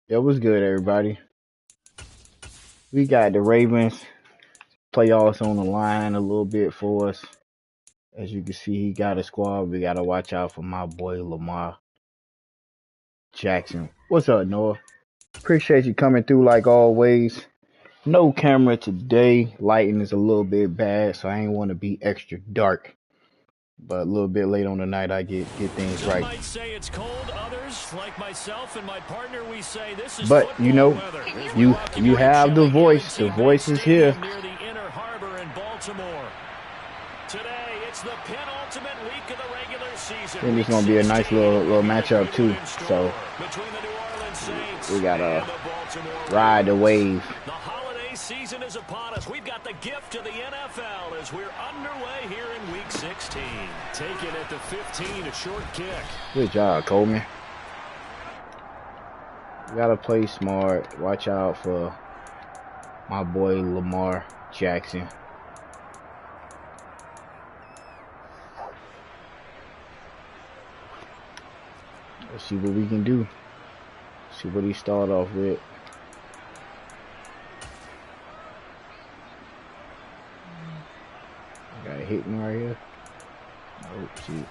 It was good, everybody. We got the Ravens playoffs on the line a little bit for us. As you can see, he got a squad. We gotta watch out for my boy Lamar Jackson. What's up, Noah? Appreciate you coming through like always. No camera today. Lighting is a little bit bad, so I ain't want to be extra dark. But a little bit late on the night, I get things Some right. might say it's cold. Others, like myself and my partner, we say this is but you know, you have the voice. The voice is here. Near the Inner Harbor in Baltimore. Today, it's the penultimate week of the regular season. I think it's gonna be a nice little matchup too. So we gotta ride the wave. The holiday season is upon us. We've got the gift of the NFL as we're underway here in Week 16. Taken at the 15, a short kick. Good job, Coleman. You gotta play smart. Watch out for my boy Lamar Jackson. Let's see what we can do. See what he start off with. Got a hit me right here. Oh, shoot.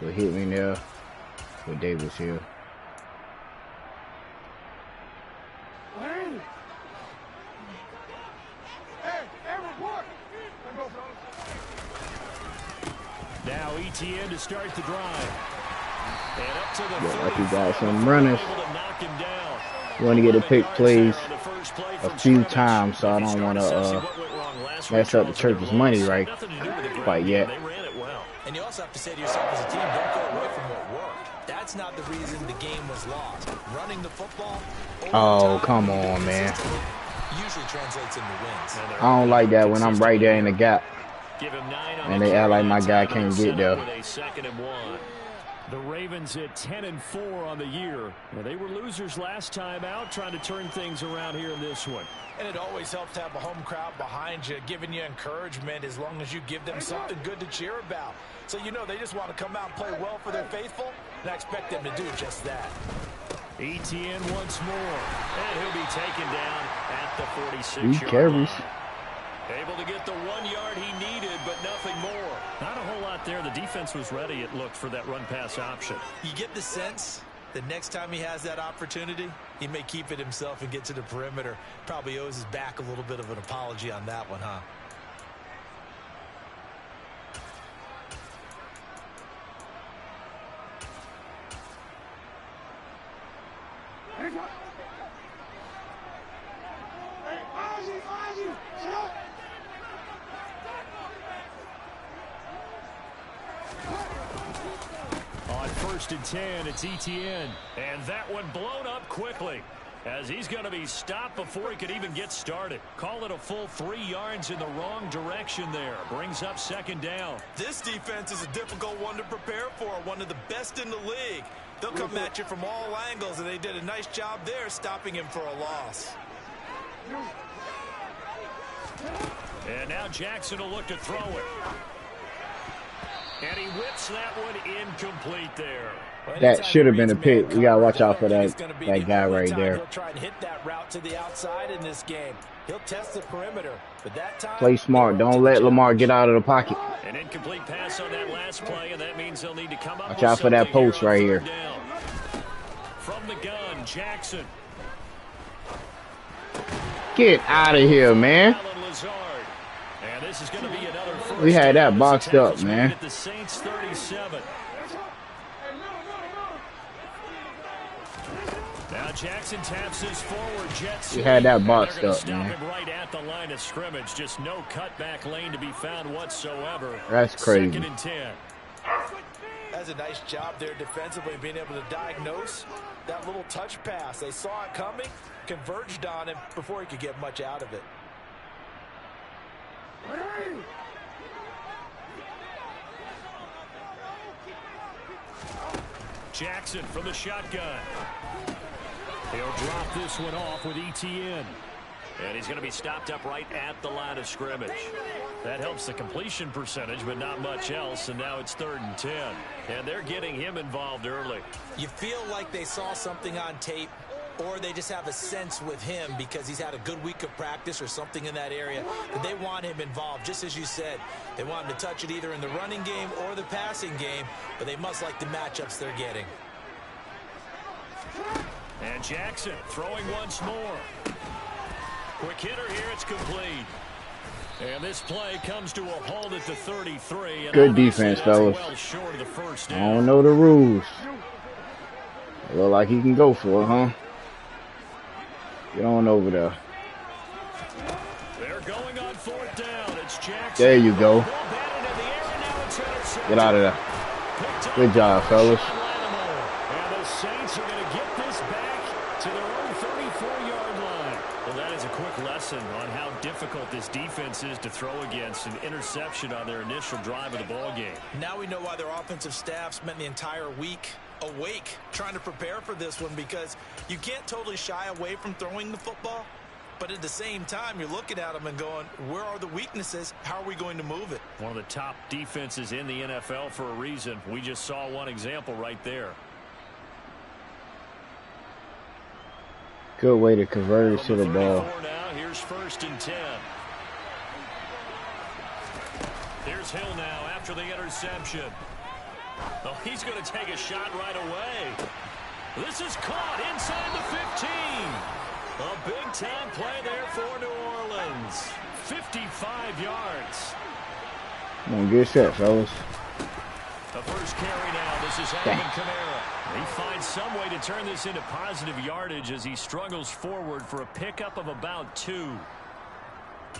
Put hit me there. Put Davis here. Now ETN to start the drive. And up to the yeah, like he got some runners. You want to get a pick plays a few times, so I don't want to mess up the church's money right quite yet. And you also have to say to yourself as a team, don't go away from what worked. That's not the reason the game was lost. Running the football. Oh, come on, man. Usually translates into wins. I don't like that when I'm right there in the gap. And they act like my guy can't get there. The Ravens at 10-4 on the year. Well, they were losers last time out, trying to turn things around here in this one. And it always helps to have a home crowd behind you, giving you encouragement as long as you give them something good to cheer about. So you know they just want to come out and play well for their faithful, and I expect them to do just that. ETN once more, and he'll be taken down at the 46-yard line. Able to get the 1 yard he needed, but nothing more. Not a whole lot there. The defense was ready, it looked, for that run-pass option. You get the sense the next time he has that opportunity, he may keep it himself and get to the perimeter. Probably owes his back a little bit of an apology on that one, huh? On 1st and 10, it's ETN. And that one blown up quickly, as he's going to be stopped before he could even get started. Call it a full 3 yards in the wrong direction there. Brings up 2nd down. This defense is a difficult one to prepare for, one of the best in the league. They'll come at you from all angles, and they did a nice job there stopping him for a loss. And now Jackson will look to throw it. And he whips that one incomplete there. That should have been a pick. We got to watch out for that guy right there. He'll try and hit that route to the outside in this game. He'll test the perimeter, but that time, play smart. Don't let Lamar get out of the pocket. An incomplete pass on that last play, and that means they'll need to come up. Watch out for that post right here. From the gun, Jackson. Get out of here, man. And this is going to be another first. We had that boxed up, man. At the Saints 37. Now Jackson taps his forward jet. We had that boxed up, man. Right at the line of scrimmage, just no cutback lane to be found whatsoever. That's crazy. 2nd and 10. That's a nice job there defensively, being able to diagnose that little touch pass. They saw it coming, converged on him before he could get much out of it. Jackson from the shotgun. He'll drop this one off with ETN. And he's going to be stopped up right at the line of scrimmage. That helps the completion percentage, but not much else, and now it's 3rd and 10. And they're getting him involved early. You feel like they saw something on tape, or they just have a sense with him because he's had a good week of practice or something in that area that they want him involved. Just as you said, they want him to touch it either in the running game or the passing game, but they must like the matchups they're getting. And Jackson throwing once more. Quick hitter here, it's complete. And this play comes to a halt at the 33. Good defense, fellas. Well short of the first I down. don't know the rules. Look like he can go for it, huh? Get on over there. They're going on 4th down. It's Jackson. There you go. Get out of there. Good job, fellas. And the Saints are going to get this back to their own 34-yard line. Well, that is a quick lesson on how difficult this defense is to throw against. An interception on their initial drive of the ball game. Now we know why their offensive staff spent the entire week awake trying to prepare for this one, because you can't totally shy away from throwing the football, but at the same time you're looking at them and going, where are the weaknesses? How are we going to move it? One of the top defenses in the NFL for a reason. We just saw one example right there. Good way to convert to the ball. Now, here's 1st and 10. Here's Hill now after the interception. Oh, he's going to take a shot right away. This is caught inside the 15. A big-time play there for New Orleans. 55 yards. Come on, get set, fellas. The first carry now. This is Alvin Kamara. He finds some way to turn this into positive yardage as he struggles forward for a pickup of about 2.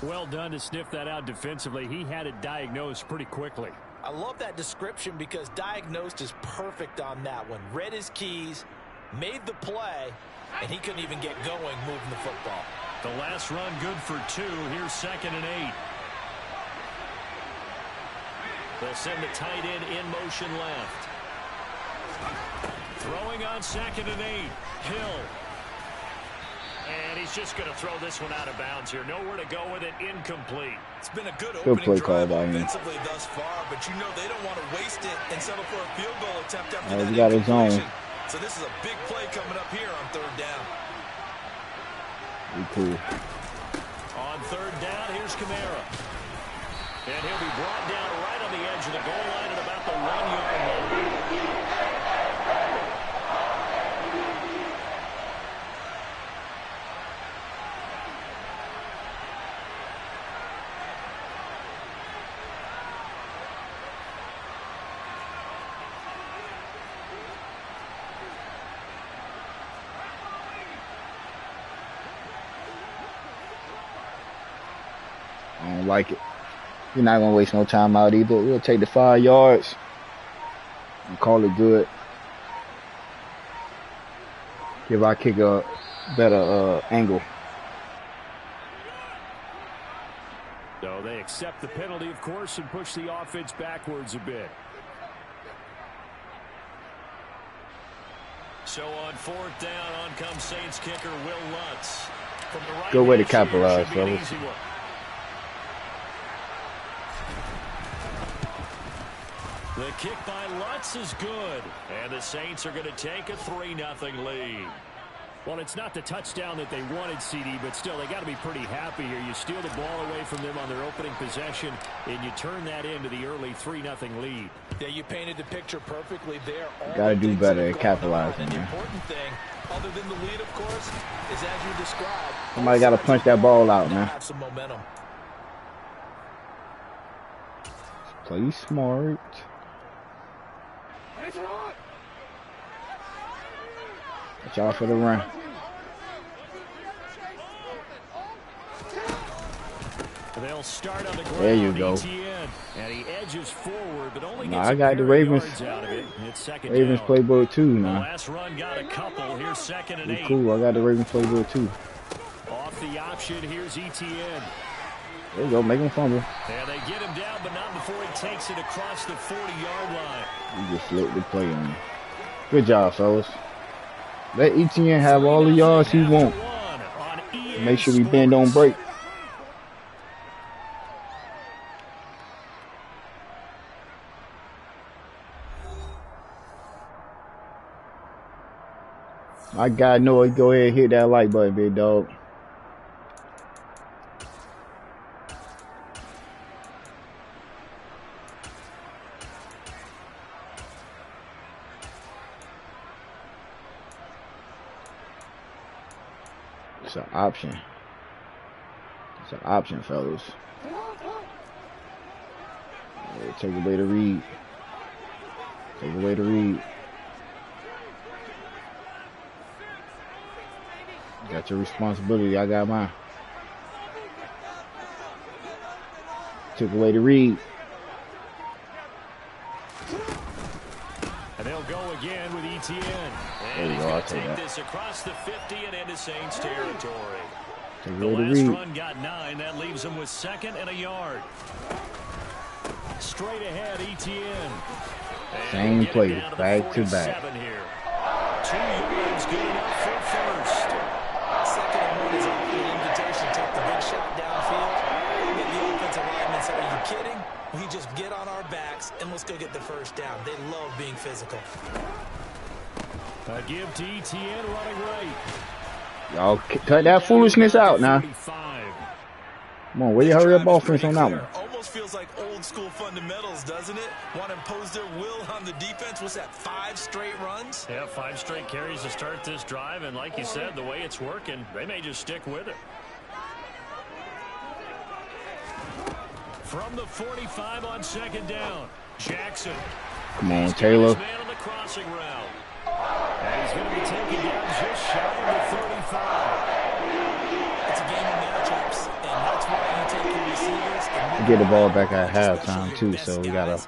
Well done to sniff that out defensively. He had it diagnosed pretty quickly. I love that description because diagnosed is perfect on that one. Read his keys, made the play, and he couldn't even get going moving the football. The last run good for 2. Here's 2nd and 8. They'll send the tight end in motion left. Throwing on 2nd and 8. Hill. And he's just going to throw this one out of bounds here. Nowhere to go with it. Incomplete. It's been a good opening play drive call by him. offensively thus far, but you know they don't want to waste it and settle for a field goal attempt after He that got his own. incompletion. So this is a big play coming up here on 3rd down. Be cool. On 3rd down, here's Kamara. And he'll be brought down right on the edge of the goal line at about the 1-yard line. I don't like it. You're not going to waste no time out either. We'll take the 5 yards and call it good. Give our kicker a better angle. So they accept the penalty, of course, and push the offense backwards a bit. So on 4th down, on comes Saints kicker Will Lutz. From the right, good way to capitalize, fellas. The kick by Lutz is good. And the Saints are going to take a 3-0 lead. Well, it's not the touchdown that they wanted, CD, but still, they got to be pretty happy here. You steal the ball away from them on their opening possession, and you turn that into the early 3-0 lead. Yeah, you painted the picture perfectly there. Got to do better at capitalizing. The important thing, other than the lead, of course, is as you described. Somebody got to punch that ball out, man. Have some momentum. Play smart. Watch out for the run. They'll start on the ground. There you go. And he edges forward, but only gets I got the Ravens. Out of it. It's Ravens down. playbook too now. The last run got a couple. Here's 2nd and 8. Cool. I got the Ravens playbook too. Off the option. Here's ETN. There you go. Make him fumble. And they get him down, but not before he takes it across the 40-yard line. You just flipped the play on him. Good job, fellas. Let ETN have all the yards he wants. Make sure we bend don't break. My guy Noah, go ahead and hit that like button, big dog. It's an option. It's an option, fellas. Take away the read. Take away the read. You got your responsibility. I got mine. Took away the read. And they'll go again with ETN. There you go. I'll take that. This across the 50 and into Saints territory. The last run got 9. That leaves them with 2nd and a yard. Straight ahead, ETN. Same play, back to back. Here. 2 yards, good enough for first. 2nd and 1 is off the invitation. Take the big shot downfield. Get the offensive lineman say, "Are you kidding? We just get on our backs and let's go get the first down." They love being physical. A give to ETN running right. Y'all cut that foolishness out now. Come on, where you hurry up offense on that one? Almost feels like old school fundamentals, doesn't it? Want to impose their will on the defense. What's that, 5 straight runs? Yeah, 5 straight carries to start this drive. And like you said, the way it's working, they may just stick with it. From the 45 on 2nd down, Jackson. Come on, Taylor. Man on the crossing route. And he's going to be taken down just shy of the 35. It's a game of matchups, and that's why you take your receivers and get the ball back at halftime too, so we gotta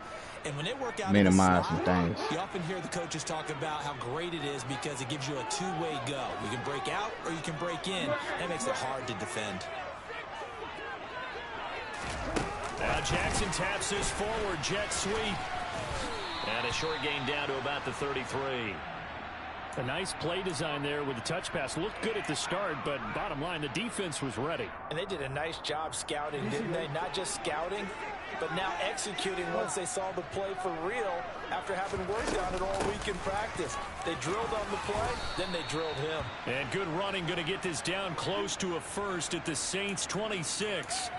minimize some things. You often hear the coaches talk about how great it is because it gives you a two-way go. You can break out or you can break in. That makes it hard to defend. Now Jackson taps this forward jet sweep. And a short gain down to about the 33. A nice play design there with the touch pass. Looked good at the start, but bottom line, the defense was ready. And they did a nice job scouting, didn't they? Not just scouting, but now executing once they saw the play for real after having worked on it all week in practice. They drilled on the play, then they drilled him. And good running, going to get this down close to a first at the Saints 26.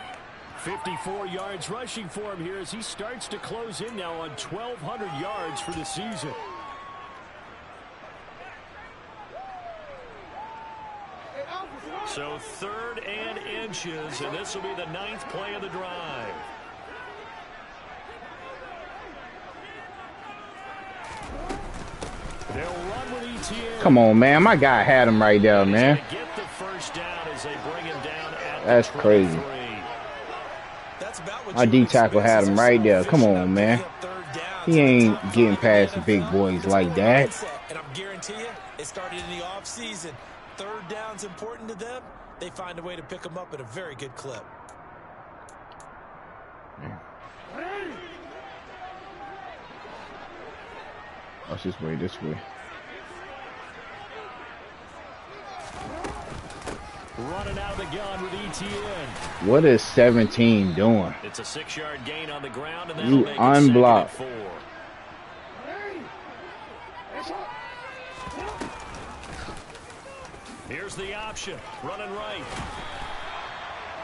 54 yards rushing for him here as he starts to close in now on 1,200 yards for the season. So 3rd and inches, and this will be the 9th play of the drive. They'll run with ETN. Come on, man. My guy had him right there, man. Get the first down as they bring him down at That's crazy. My D tackle had him right there. Come on, man. He ain't getting past the big boys like that. And I'm guarantee you, it started in the offseason. 3rd down's important to them. They find a way to pick them up at a very good clip. Let's just wait this way. Running out of the gun with ETN. What is 17 doing? It's a 6-yard gain on the ground, and you unblocked. Here's the option, running right.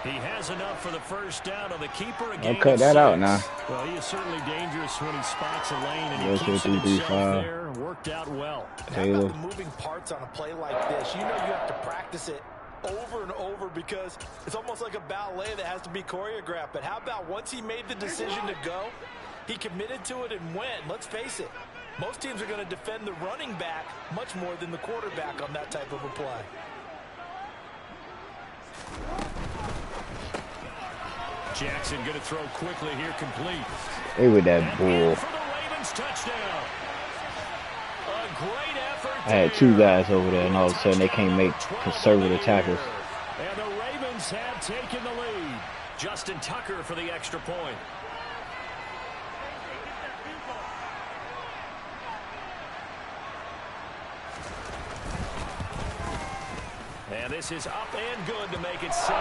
He has enough for the first down on the keeper. I'll cut that out now. Well, he is certainly dangerous when he spots a lane, and he keeps it himself there. Worked out well. How about the moving parts on a play like this? You know you have to practice it over and over because it's almost like a ballet that has to be choreographed. But how about once he made the decision to go, he committed to it and went. Let's face it, most teams are going to defend the running back much more than the quarterback on that type of a play. Jackson going to throw quickly here, complete. Hey, with that bull. For the Ravens touchdown. A great effort. I had 2 guys over there, and all of a sudden they can't make conservative tackles. And the Ravens have taken the lead. Justin Tucker for the extra point. And this is up and good to make it 7-3.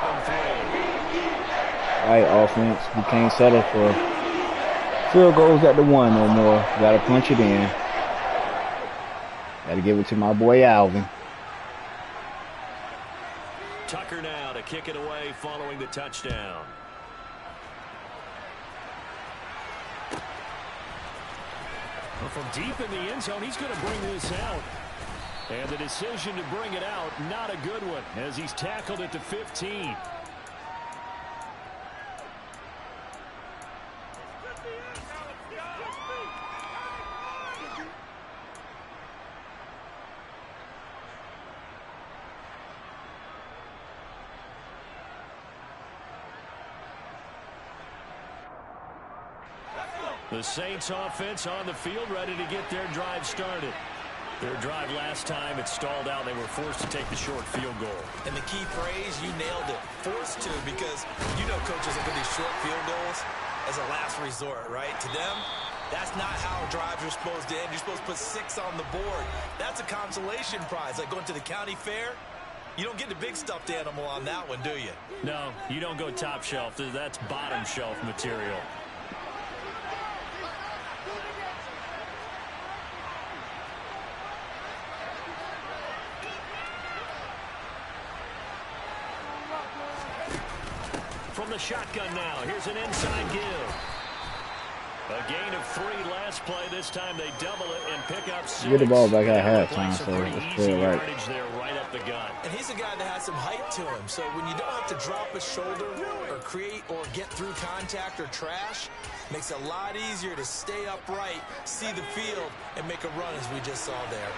All right, offense. We can't settle for field goals at the 1 no more. Got to punch it in. Got to give it to my boy Alvin. Tucker now to kick it away following the touchdown. Well, from deep in the end zone, he's going to bring this out. And the decision to bring it out, not a good one, as he's tackled at the 15. The Saints offense on the field, ready to get their drive started. Their drive last time, it stalled out. They were forced to take the short field goal. And the key phrase, you nailed it. Forced to, because you know coaches look at these short field goals as a last resort, right? To them, that's not how drives are supposed to end. You're supposed to put 6 on the board. That's a consolation prize. Like going to the county fair, you don't get the big stuffed animal on that one, do you? No, you don't go top shelf. That's bottom shelf material. From the shotgun now, here's an inside give. A gain of 3 last play. This time they double it and pick up 6. Get the ball back at halftime, so it's easy right. yardage there right up the gut. And he's a guy that has some height to him. So when you don't have to drop a shoulder or create or get through contact or trash, makes it a lot easier to stay upright, see the field, and make a run as we just saw there.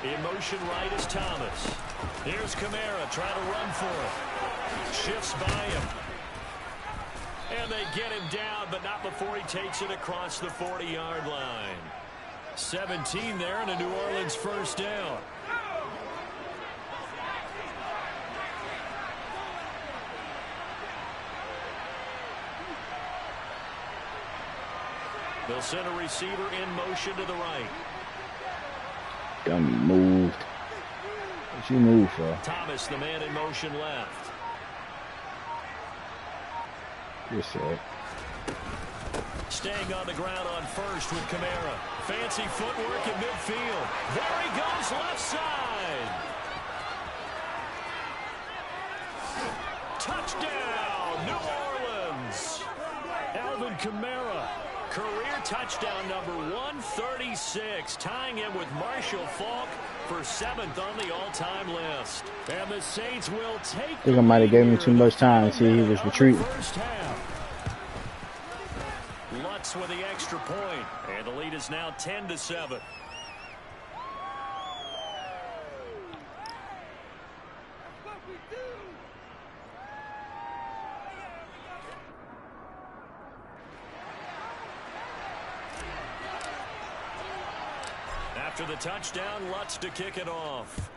In motion right is Thomas. Here's Kamara trying to run for it. Shifts by him. And they get him down, but not before he takes it across the 40-yard line. 17 there and a New Orleans first down. They'll send a receiver in motion to the right. Dummy moved. What you move for? Thomas, the man in motion left. You're set. Staying on the ground on first with Kamara. Fancy footwork in midfield. There he goes, left side. Touchdown, New Orleans. Alvin Kamara. Career touchdown number 136, tying him with Marshall Faulk for 7th on the all-time list. And the Saints will take. I think I might have gave him too much time. See, he was retreating. First half. Lutz with the extra point, and the lead is now 10-7. After the touchdown, Lutz to kick it off.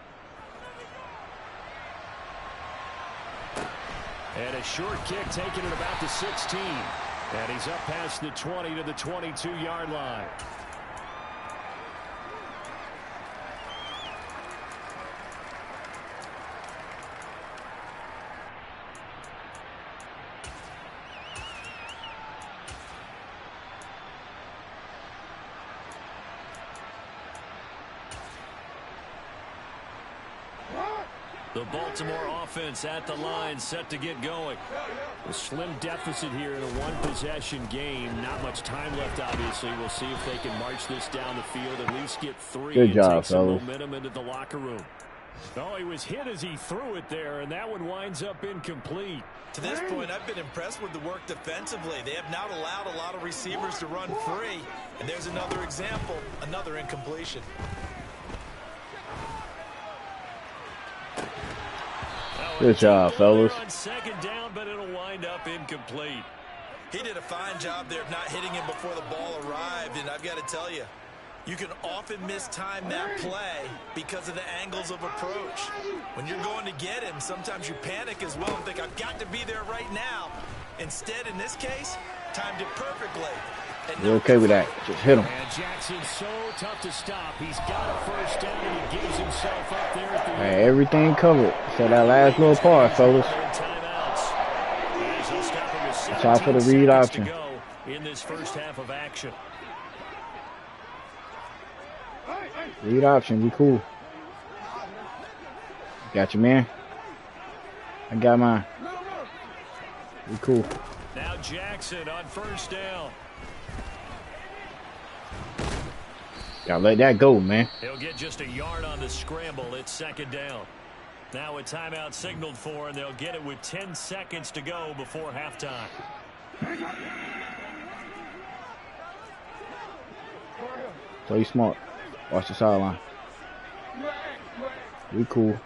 And a short kick taken at about the 16. And he's up past the 20 to the 22-yard line. The Baltimore offense at the line, set to get going. A slim deficit here in a one-possession game. Not much time left, obviously. We'll see if they can march this down the field, at least get 3 Good and job, take some fellas. momentum into the locker room. Oh, he was hit as he threw it there, and that one winds up incomplete. To this point, I've been impressed with the work defensively. They have not allowed a lot of receivers to run free. And there's another example, another incompletion. Good job, fellas. On second down, but it'll wind up incomplete. He did a fine job there of not hitting him before the ball arrived, and I've got to tell you, you can often mistime that play because of the angles of approach. When you're going to get him, sometimes you panic as well and think, I've got to be there right now. Instead, in this case, timed it perfectly. You're okay with that. Just hit him. And Jackson's so tough to stop. He's got a first down, and he gives himself up there at the end. Hey, everything covered. So that last little part, fellas. Time for the read option. In this first half of action. Read option. We cool. Got you, man. I got mine. We cool. Now Jackson on first down. Gotta let that go, man. He'll get just a yard on the scramble. It's second down. Now a timeout signaled for, and they'll get it with 10 seconds to go before halftime. So you smart. Watch the sideline. We cool.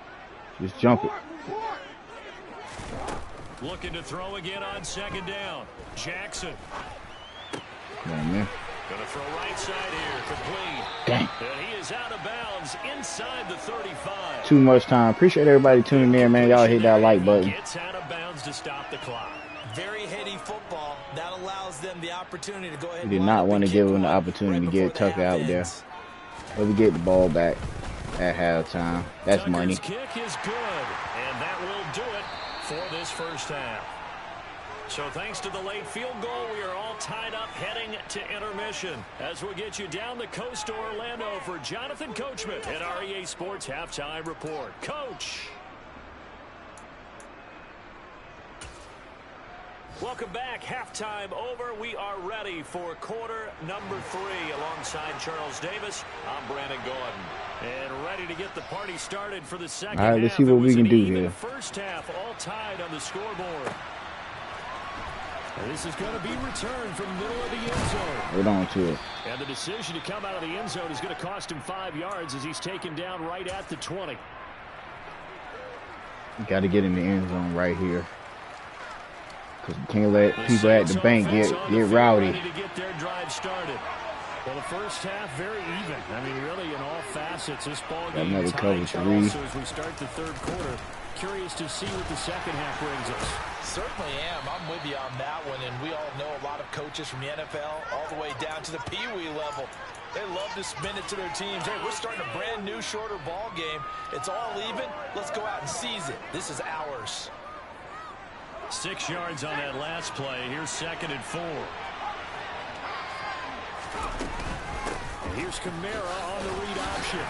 Just jump it. Looking to throw again on second down. Jackson. Come on, man. Going to throw right side here. Complete. Dang. And he is out of bounds inside the 35. Too much time. Appreciate everybody tuning in, man. Y'all hit that like button. Gets out of bounds to stop the clock. Very heady football. That allows them the opportunity to go ahead. We did not want to give them the opportunity to get Tucker out there. But we get the ball back at halftime. That's Tucker's money. Kick is good, and that will do it for this first half. So thanks to the late field goal, we are all tied up heading to intermission. As we get you down the coast to Orlando for Jonathan Coachman at REA Sports Halftime Report. Coach. Welcome back. Halftime over. We are ready for quarter number 3 alongside Charles Davis. I'm Brandon Gordon. And ready to get the party started for the second half. All right, let's see what we can do here. First half all tied on the scoreboard. This is going to be returned from the middle of the end zone. Hold on to it. And the decision to come out of the end zone is going to cost him 5 yards as he's taken down right at the 20. Got to get in the end zone right here. Because we can't let people at the bank get rowdy. To get their drive started. Well, the first half very even. I mean, really, in all facets, this ball game is high, Charles. So as we start the third quarter, curious to see what the second half brings us. Certainly am. I'm with you on that one, and we all know a lot of coaches from the NFL all the way down to the Pee-wee level. They love to spin it to their teams. Hey, we're starting a brand new, shorter ball game. It's all even. Let's go out and seize it. This is ours. 6 yards on that last play. Here's 2nd and 4. And here's Kamara on the read option.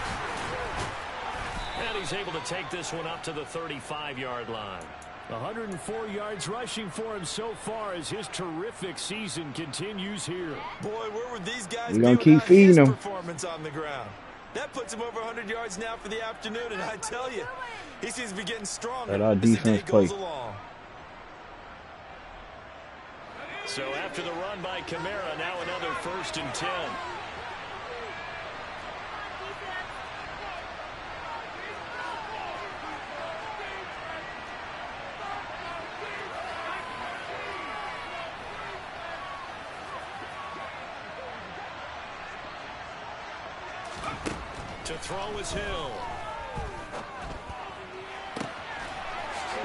And he's able to take this one up to the 35-yard line. 104 yards rushing for him so far as his terrific season continues here. Boy, where would these guys be without keep feeding his performance on the ground? That puts him over 100 yards now for the afternoon, and I tell you, he seems to be getting stronger as our defense goes along. So after the run by Kamara, now another 1st and 10. To throw is Hill.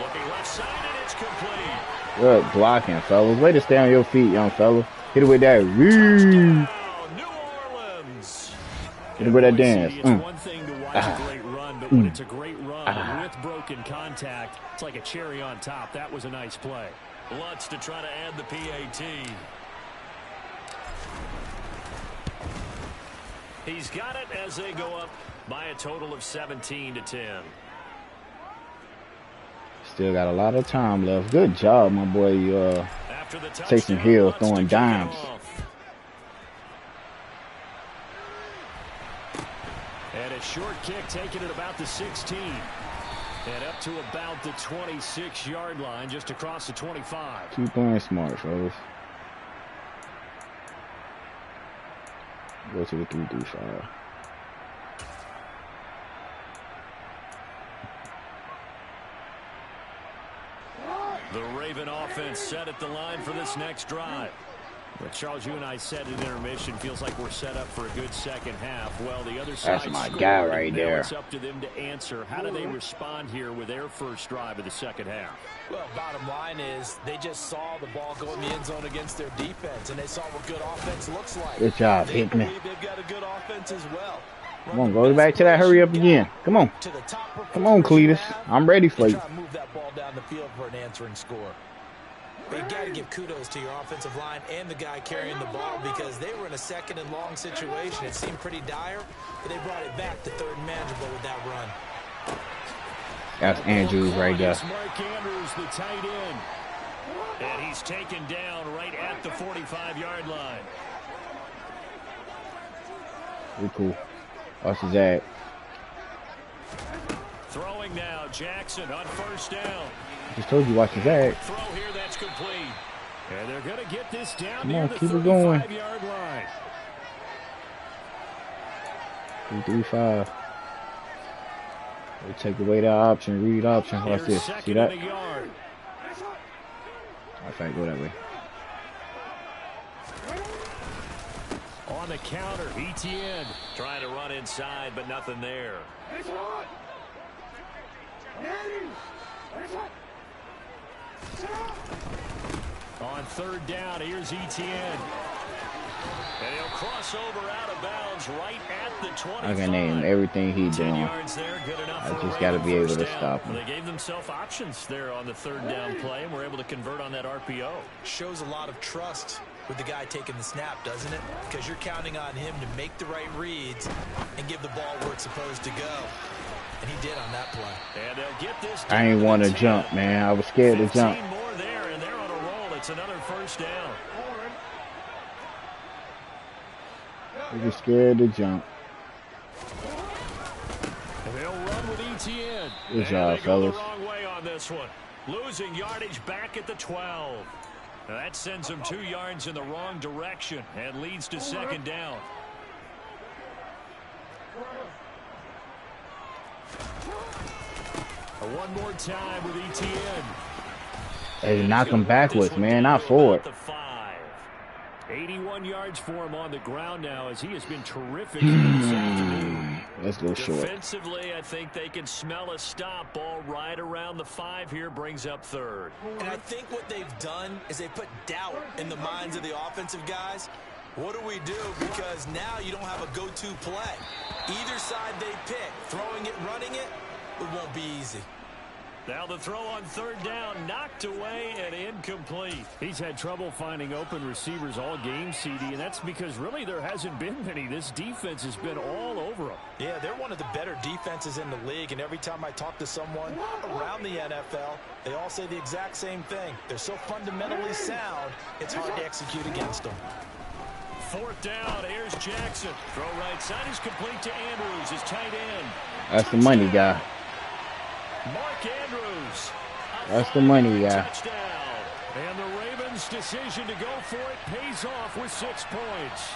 Looking left side, and it's complete. Good blocking, fellas. Way to stay on your feet, young fella. Hit it with that. New Orleans. Hit it with that dance. It's one thing to watch a great run, but when it's a great run with broken contact, it's like a cherry on top. That was a nice play. Lutz to try to add the PAT. He's got it as they go up by a total of 17-10. Still got a lot of time left. Good job, my boy. Taysom Hill throwing dimes. And a short kick taken at about the 16. And up to about the 26-yard line, just across the 25. Keep playing smart, fellas. Go to the 3-5. The Raven offense set at the line for this next drive. But Charles, you and I said in intermission, feels like we're set up for a good second half. Well, the other side, that's my guy right there. It's up to them to answer. How do they respond here with their first drive of the second half? Well, bottom line is they just saw the ball go in the end zone against their defense, and they saw what good offense looks like. Good job, Hickman. They've got a good offense as well. Come on, go back to that hurry up again. Come on. Come on, Cletus. I'm ready for you. Move that ball down the field for an answering score. But you got to give kudos to your offensive line and the guy carrying the ball because they were in a second and long situation. It seemed pretty dire, but they brought it back to third and manageable with that run. That's Andrews right there. Mark Andrews, the tight end. And he's taken down right at the 45-yard line. Pretty cool. Watch his ad. Throwing now, Jackson on first down. I just told you watch his ad. Throw here, that's complete. And they're going to get this down near the keep it going. 35-yard line. 3-3-5. They take away that option, read option. Watch this. See that? Matter of fact, go that way. On the counter, ETN trying to run inside, but nothing there. On third down, here's ETN. And he'll cross over out of bounds right at the 25. I can name everything he's doing. There, good enough. I just got to be able to stop him. They gave themselves options there on the third down play, and were able to convert on that RPO. Shows a lot of trust with the guy taking the snap, doesn't it? Because you're counting on him to make the right reads and give the ball where it's supposed to go. And he did on that play. And they'll get this. I ain't want to jump, man. I was scared to jump. More there, and they're on a roll. It's another first down. I was scared to jump. And they'll run with ETN. Good job, fellas. The wrong way on this one. Losing yardage back at the 12. Now that sends them 2 yards in the wrong direction and leads to second down. One more time with ETN. Hey, knock him backwards, man, not forward. 81 yards for him on the ground now as he has been terrific this afternoon. Let's go short. Defensively, I think they can smell a stop. Ball right around the 5 here, brings up third. And I think what they've done is they put doubt in the minds of the offensive guys. What do we do? Because now you don't have a go-to play. Either side they pick, throwing it, running it, it won't be easy. Now the throw on third down, knocked away and incomplete. He's had trouble finding open receivers all game, CD, and that's because really there hasn't been many. This defense has been all over them. Yeah, they're one of the better defenses in the league, and every time I talk to someone around the NFL, they all say the exact same thing. They're so fundamentally sound, it's hard to execute against them. Fourth down, here's Jackson. Throw right side is complete to Andrews, his tight end. That's the money guy. Mark Andrews. That's the money guy. Touchdown. And the Ravens' decision to go for it pays off with 6 points.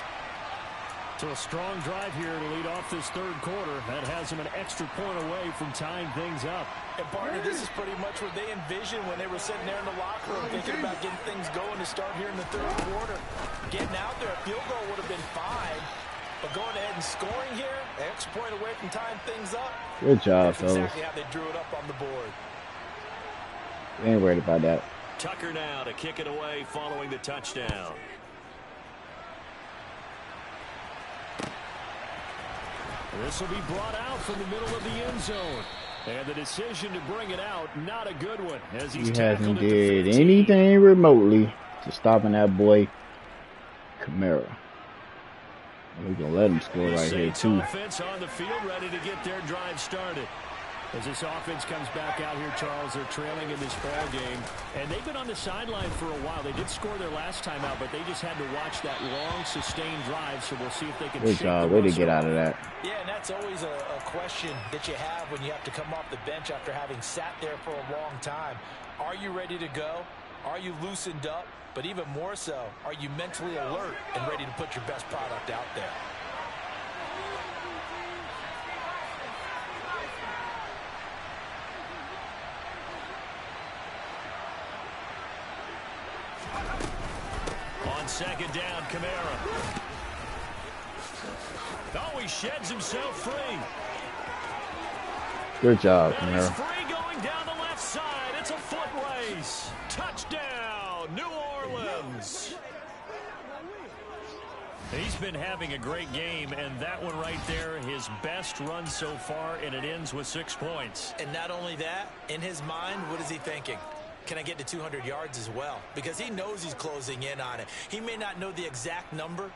So a strong drive here to lead off this third quarter. That has them an extra point away from tying things up. And partner, this is pretty much what they envisioned when they were sitting there in the locker room thinking about getting things going to start here in the third quarter. Getting out there, a field goal would have been fine. But going ahead and scoring here, an extra point away from tying things up. Good job, That's fellas. exactly how they drew it up on the board. Ain't worried about that. Tucker now to kick it away following the touchdown. This will be brought out from the middle of the end zone. And the decision to bring it out, not a good one. As he hasn't did anything remotely to stopping that boy Kamara. We're going to let him score right here, too. Offense on the field, ready to get their drive started. As this offense comes back out here, Charles, they're trailing in this ball game. And they've been on the sideline for a while. They did score their last time out, but they just had to watch that long, sustained drive. So we'll see if they can Good job. Way to get out of that. Yeah, and that's always a question that you have when you have to come off the bench after having sat there for a long time. Are you ready to go? Are you loosened up? But even more so, are you mentally alert and ready to put your best product out there? On second down, Kamara. Oh, he sheds himself free. Good job, He's Kamara. free going down the left side. It's a foot race. Touchdown, New Orleans. He's been having a great game, and that one right there, his best run so far, and it ends with 6 points. And not only that, in his mind, what is he thinking? can I get to 200 yards as well? Because he knows he's closing in on it. He may not know the exact number,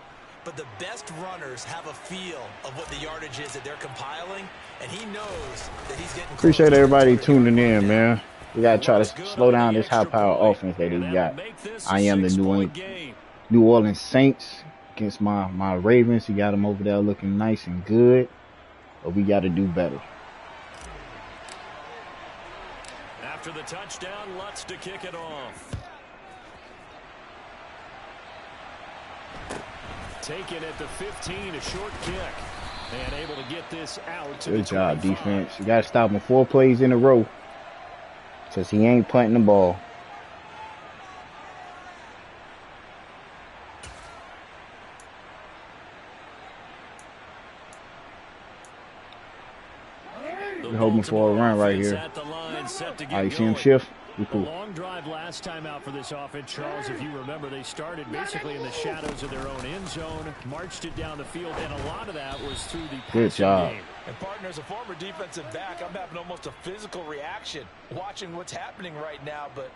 but the best runners have a feel of what the yardage is that they're compiling, and he knows that he's getting close. Appreciate everybody tuning in, man. We got to try to slow down this high-power offense that he got. I am the New Orleans Saints against my Ravens. He got them over there looking nice and good, but we got to do better. After the touchdown, Lutz to kick it off. Taken at the 15, a short kick. And able to get this out to Good job, defense. You got to stop him 4 plays in a row, because he ain't punting the ball. We're hoping for a run right here. You see him shift? Cool. The long drive last time out for this offense, Charles, if you remember, they started basically in the shadows of their own end zone, marched it down the field, and a lot of that was through the passing game. And partner, as a former defensive back, I'm having almost a physical reaction watching what's happening right now, but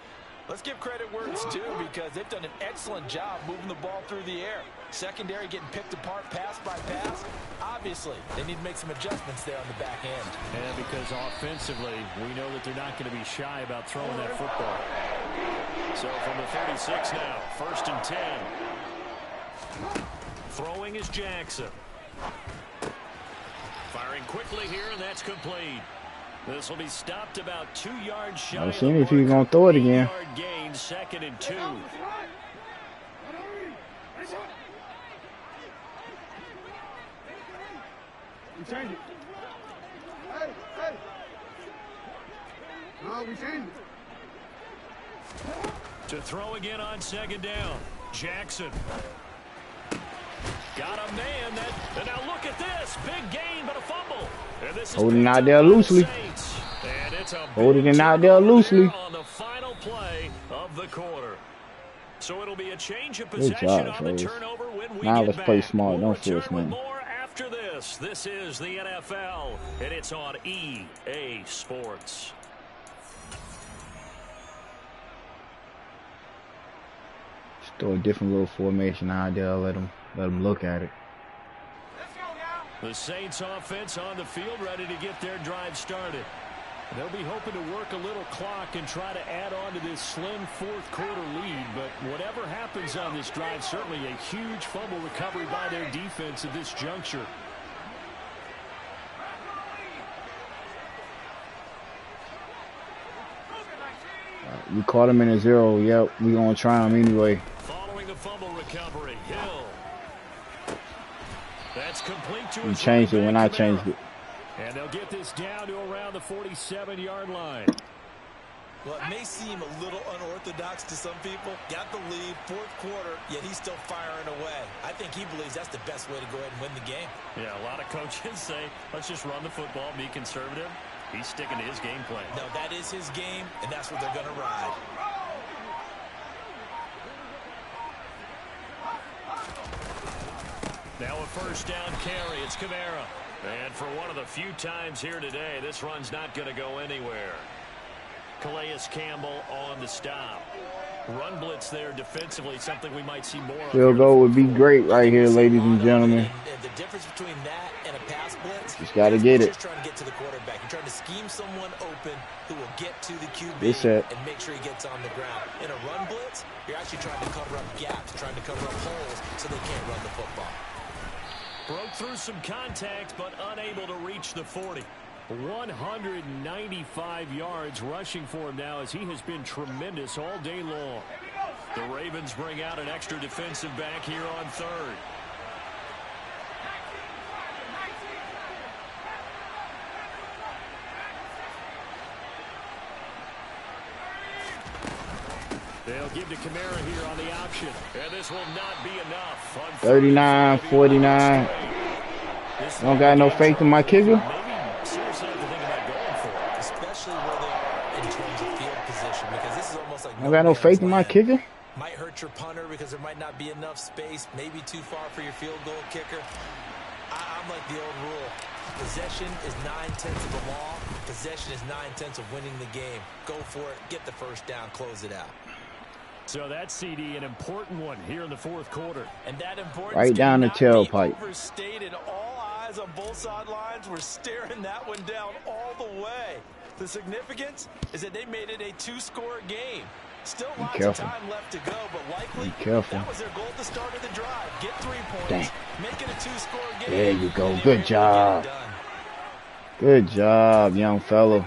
let's give credit where it's due, because they've done an excellent job moving the ball through the air. Secondary getting picked apart pass by pass. Obviously, they need to make some adjustments there on the back end. And because offensively, we know that they're not going to be shy about throwing that football. So from the 36 now, 1st and 10. Throwing is Jackson. Firing quickly here, and that's complete. This will be stopped about 2 yards shy. I'll see if he's going to throw it again. Gain, 2nd and 2. We change it. Hey. No, we change it. To throw again on 2nd down. Jackson. Got a man and now look at this. Big gain, but a fumble. And this is holding out there loosely. Holding it out there loosely. On the final play of the quarter. So it'll be a change of possession on the turnover when we now get let's back. play smart. Don't force with man. more after this. This is the NFL, and it's on EA Sports. Just throw a different little formation out there. Let them look at it. The Saints offense on the field, ready to get their drive started. They'll be hoping to work a little clock and try to add on to this slim 4th quarter lead. But whatever happens on this drive, certainly a huge fumble recovery by their defense at this juncture. We caught him in a 0. Yep, we gonna try him anyway. Following the fumble recovery, Hill. That's complete to We changed it when I changed it. And they'll get this down to around the 47-yard line. Well, it may seem a little unorthodox to some people. Got the lead, 4th quarter, yet he's still firing away. I think he believes that's the best way to go ahead and win the game. Yeah, a lot of coaches say, let's just run the football, be conservative. He's sticking to his game plan. No, that is his game, and that's what they're going to ride. Now a 1st down carry. It's Kamara. And for one of the few times here today, this run's not going to go anywhere. Calais Campbell on the stop. Run blitz there defensively, something we might see more of. Field goal would be great right here, ladies and gentlemen. The difference between that and a pass blitz, just got to get it. Just trying to get to the quarterback. You're trying to scheme someone open who will get to the QB and make sure he gets on the ground. In a run blitz, you're actually trying to cover up gaps, trying to cover up holes so they can't run the football. Broke through some contact, but unable to reach the 40. 195 yards rushing for him now, as he has been tremendous all day long. The Ravens bring out an extra defensive back here on 3rd. They'll give to Kamara here on the option. And this will not be enough. 39-49. Don't got no faith in my kicker. Seriously, have to think about going for it. Especially where they are in terms of field position, because this is almost like I got no faith in my kicker. Might hurt your punter because there might not be enough space, maybe too far for your field goal kicker. I'm like the old rule. Possession is 9/10 of the law. Possession is 9/10 of winning the game. Go for it. Get the first down. Close it out. So that CD, an important one here in the fourth quarter. And that importance right down the tailpipe. Overstated. All eyes on both sidelines were staring that one down all the way. The significance is that they made it a 2-score game. Still lots of time left to go, but likely that was their goal at the start of the drive. Get 3 points, make it a 2-score game. There you go. Good job. Good job, young fella.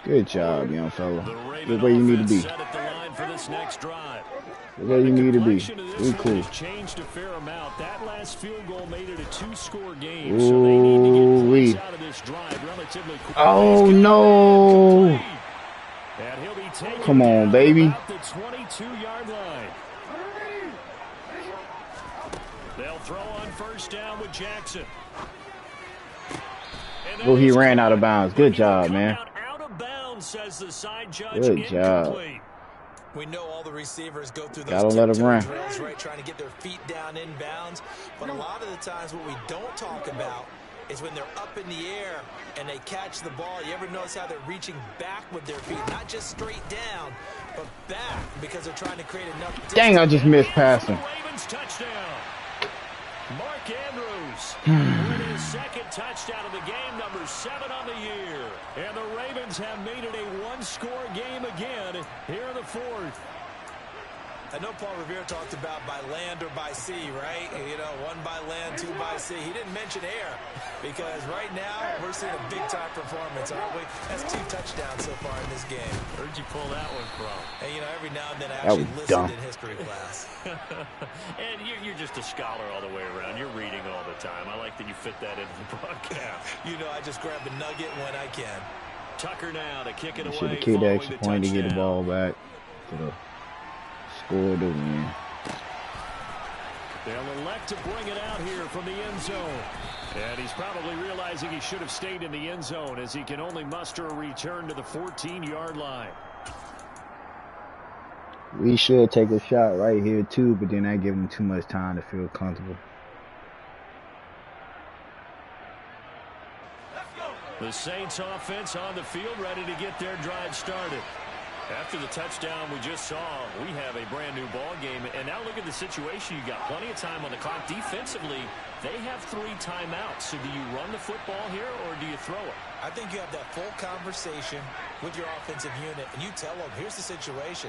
Good job, young fella. Good where you need to be. Where you need to be. We cool. Changed a fair amount. That last field goal made it a 2-score game. So they need to get points out of this drive relatively quickly. Oh no! Come on, baby. The 22-yard line. They'll throw on first down with Jackson. Oh, he ran out of bounds. Good job, man. Out of bounds, says the side judge. Good job. We know all the receivers go through Gotta those let them run. drills, right, trying to get their feet down in bounds. But a lot of the times what we don't talk about is when they're up in the air and they catch the ball. You ever notice how they're reaching back with their feet, not just straight down, but back, because they're trying to create enough distance. Dang, I just missed passing. Ravens touchdown. Mark Andrews with his second touchdown of the game, number 7 on the year. And the Ravens have made it a 1-score game again here in the fourth. I know Paul Revere talked about by land or by sea, right? You know, 1 by land, 2 by sea. He didn't mention air because right now we're seeing a big-time performance, aren't we? That's 2 touchdowns so far in this game. Where'd you pull that one from? And, you know, every now and then I actually listened in history class. And you're just a scholar all the way around. You're reading all the time. I like that you fit that into the broadcast. You know, I just grab a nugget when I can. Tucker now to kick it away. Should have kicked the extra point to get the ball back. Score the win. They'll elect to bring it out here from the end zone. And he's probably realizing he should have stayed in the end zone as he can only muster a return to the 14-yard line. We should take a shot right here too, but then I give him too much time to feel comfortable. The Saints offense on the field ready to get their drive started. After the touchdown we just saw, we have a brand new ball game. And now look at the situation. You got plenty of time on the clock. Defensively, they have 3 timeouts. So do you run the football here or do you throw it? I think you have that full conversation with your offensive unit, and you tell them, here's the situation.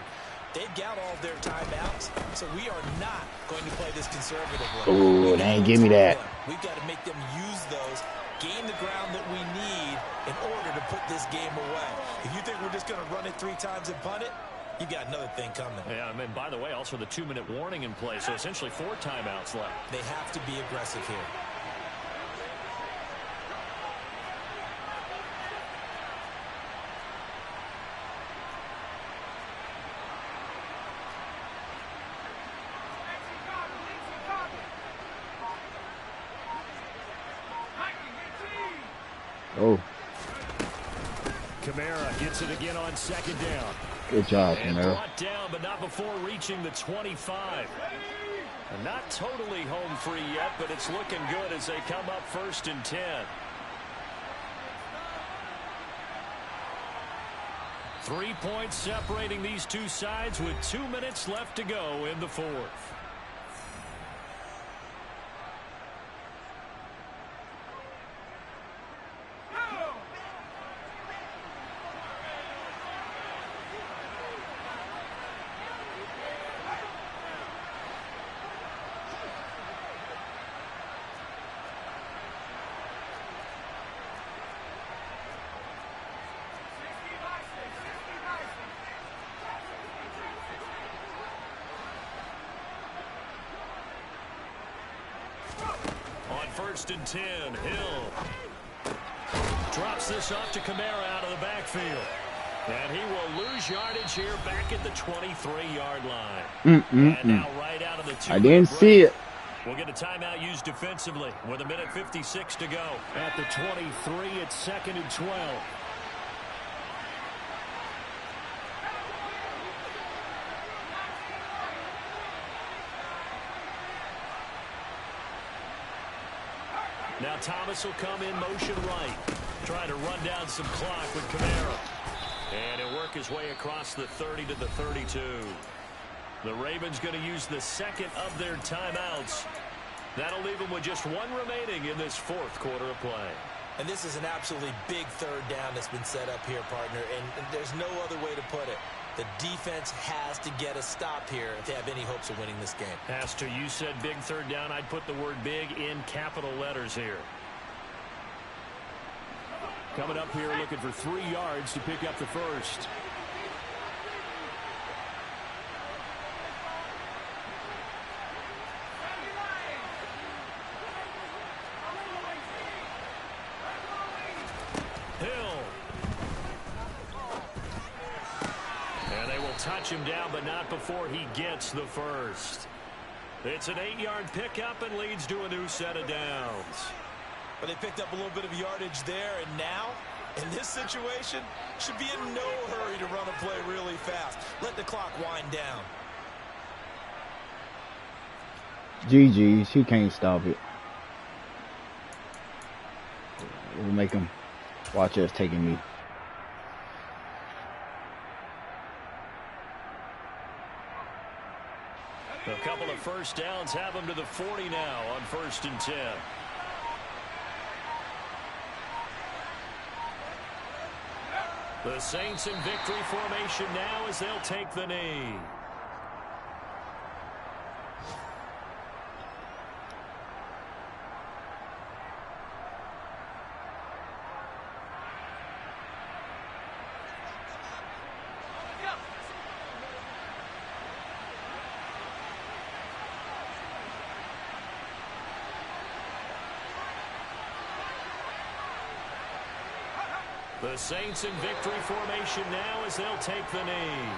They've got all of their timeouts, so we are not going to play this conservatively. Oh, they ain't give me that. We've got to make them use those, gain the ground that we need in order to put this game away. If you think we're just going to run it 3 times and punt it, you got another thing coming. Yeah, and by the way, also the 2-minute warning in play, so essentially 4 timeouts left. They have to be aggressive here. Oh. Kamara gets it again on 2nd down. Good job, and Kamara. brought down, but not before reaching the 25. And not totally home free yet, but it's looking good as they come up 1st and 10. 3 points separating these two sides with 2 minutes left to go in the fourth. On 1st and 10, Hill drops this off to Kamara out of the backfield. And he will lose yardage here back at the 23-yard line. And now right out of the 2. I didn't see it. We'll get a timeout used defensively with 1:56 to go. At the 23, it's 2nd and 12. Now Thomas will come in motion right. Trying to run down some clock with Kamara. And he'll work his way across the 30 to the 32. The Ravens going to use the second of their timeouts. That'll leave them with just one remaining in this fourth quarter of play. And this is an absolutely big third down that's been set up here, partner. And there's no other way to put it. The defense has to get a stop here if they have any hopes of winning this game. Pastor, you said big third down. I'd put the word big in capital letters here. Coming up here looking for 3 yards to pick up the first. Touch him down, but not before he gets the first. It's an 8-yard pickup and leads to a new set of downs. But they picked up a little bit of yardage there, and now, in this situation, should be in no hurry to run a play really fast. Let the clock wind down. GG's, he can't stop it. We'll make him watch us taking me. A couple of first downs have them to the 40 now on 1st and 10. The Saints in victory formation now as they'll take the knee. The Saints in victory formation now as they'll take the knee.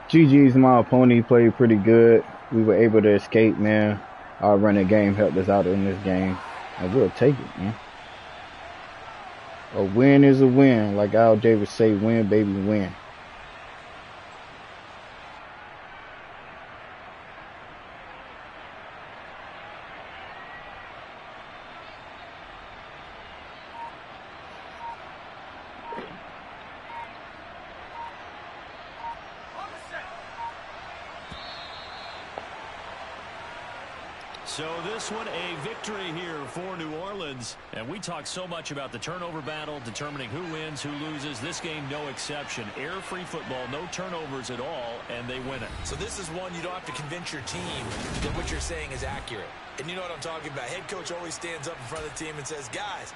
GG's, my opponent played pretty good. We were able to escape, man. Our running game helped us out in this game. And we'll take it, man. A win is a win. Like Al Davis say, win, baby, win. So this one a victory here for New Orleans. And we talk so much about the turnover battle, determining who wins, who loses. This game, no exception. Air-free football, no turnovers at all, and they win it. So this is one you don't have to convince your team that what you're saying is accurate. And you know what I'm talking about. Head coach always stands up in front of the team and says, guys,